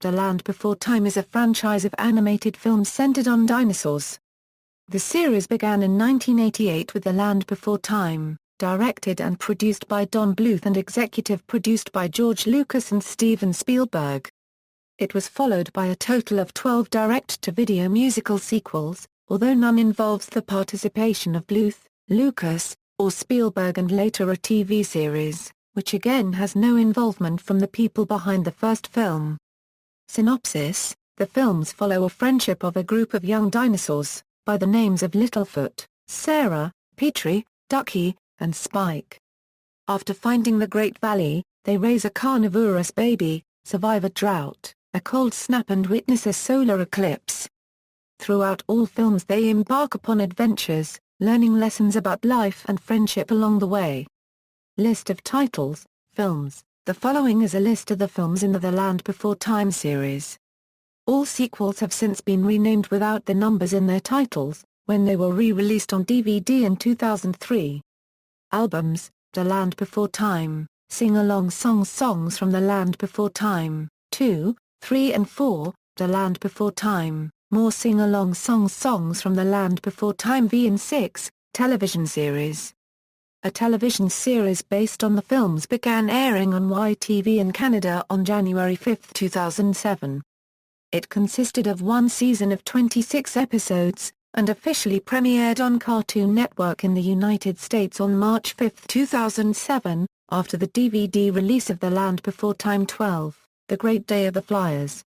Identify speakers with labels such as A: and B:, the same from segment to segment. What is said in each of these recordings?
A: The Land Before Time is a franchise of animated films centered on dinosaurs. The series began in 1988 with The Land Before Time, directed and produced by Don Bluth and executive produced by George Lucas and Steven Spielberg. It was followed by a total of 12 direct-to-video musical sequels, although none involves the participation of Bluth, Lucas, or Spielberg, and later a TV series, which again has no involvement from the people behind the first film. Synopsis: the films follow a friendship of a group of young dinosaurs, by the names of Littlefoot, Sarah, Petrie, Ducky, and Spike. After finding the Great Valley, they raise a carnivorous baby, survive a drought, a cold snap, and witness a solar eclipse. Throughout all films they embark upon adventures, learning lessons about life and friendship along the way. List of titles, films. The following is a list of the films in the Land Before Time series. All sequels have since been renamed without the numbers in their titles, when they were re-released on DVD in 2003. Albums: The Land Before Time, Sing-Along Songs from the Land Before Time, 2, 3 and 4, The Land Before Time, More Sing-Along Songs from the Land Before Time V and 6, Television Series. A television series based on the films began airing on YTV in Canada on January 5, 2007. It consisted of one season of 26 episodes, and officially premiered on Cartoon Network in the United States on March 5, 2007, after the DVD release of The Land Before Time 12, The Great Day of the Flyers.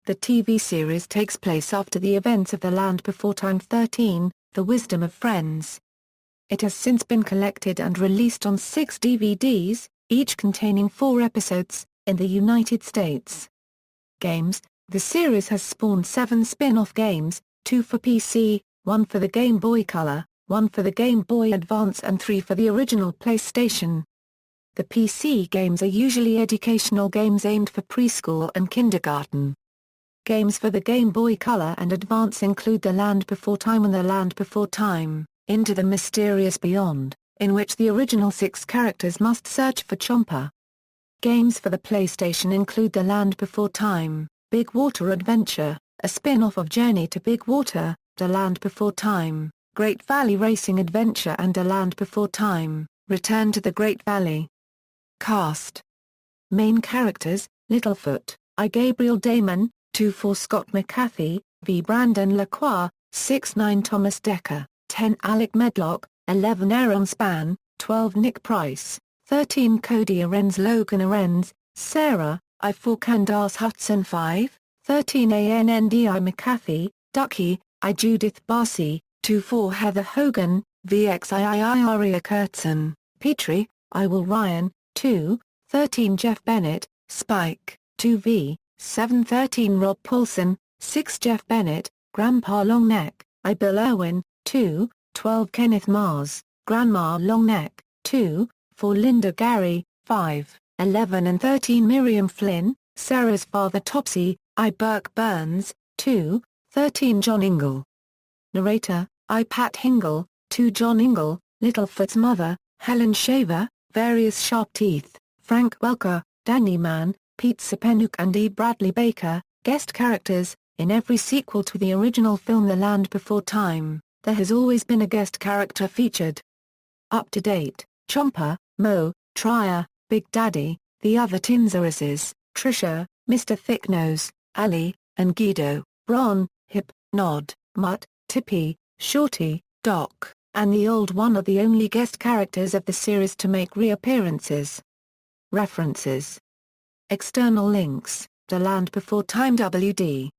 A: The TV series takes place after the events of The Land Before Time 13, The Wisdom of Friends. It has since been collected and released on 6 DVDs, each containing 4 episodes, in the United States. Games: the series has spawned 7 spin-off games, 2 for PC, 1 for the Game Boy Color, 1 for the Game Boy Advance and 3 for the original PlayStation. The PC games are usually educational games aimed for preschool and kindergarten. Games for the Game Boy Color and Advance include The Land Before Time and The Land Before Time, Into the Mysterious Beyond, in which the original 6 characters must search for Chomper. Games for the PlayStation include The Land Before Time, Big Water Adventure, a spin-off of Journey to Big Water, The Land Before Time, Great Valley Racing Adventure, and The Land Before Time, Return to the Great Valley. Cast: main characters: Littlefoot, I. Gabriel Damon, 2-4 Scott McAfee, V. Brandon Lacroix, 6-9 Thomas Dekker, 10 Alec Medlock, 11 Aaron Span, 12 Nick Price, 13 Cody Arends Logan Arends, Sarah, I. 4 Candace Hudson 5, 13 Anndi McAfee, Ducky, I. Judith Barcy, 2-4 Heather Hogan, VXII Aria Kurtzen, Petrie, I. Will Ryan, 2, 13 Jeff Bennett, Spike, 2V, 7 13 Rob Paulson, 6 Jeff Bennett, Grandpa Longneck, I. Bill Irwin, 2, 12 Kenneth Mars, Grandma Longneck, 2, 4 Linda Gary, 5, 11 and 13 Miriam Flynn, Sarah's father Topsy, I. Burke Burns, 2, 13 John Ingle. Narrator, I. Pat Hingle, 2 John Ingle, Littlefoot's mother, Helen Shaver, various Sharp Teeth, Frank Welker, Danny Mann, Pete Sapenuk and E. Bradley Baker. Guest characters: in every sequel to the original film The Land Before Time, there has always been a guest character featured. Up to date: Chomper, Mo, Trier, Big Daddy, the other Tinzerises, Trisha, Mr. Thicknose, Ali, and Guido, Ron, Hip, Nod, Mutt, Tippy, Shorty, Doc, and the Old One are the only guest characters of the series to make reappearances. References. External links: The Land Before Time WD.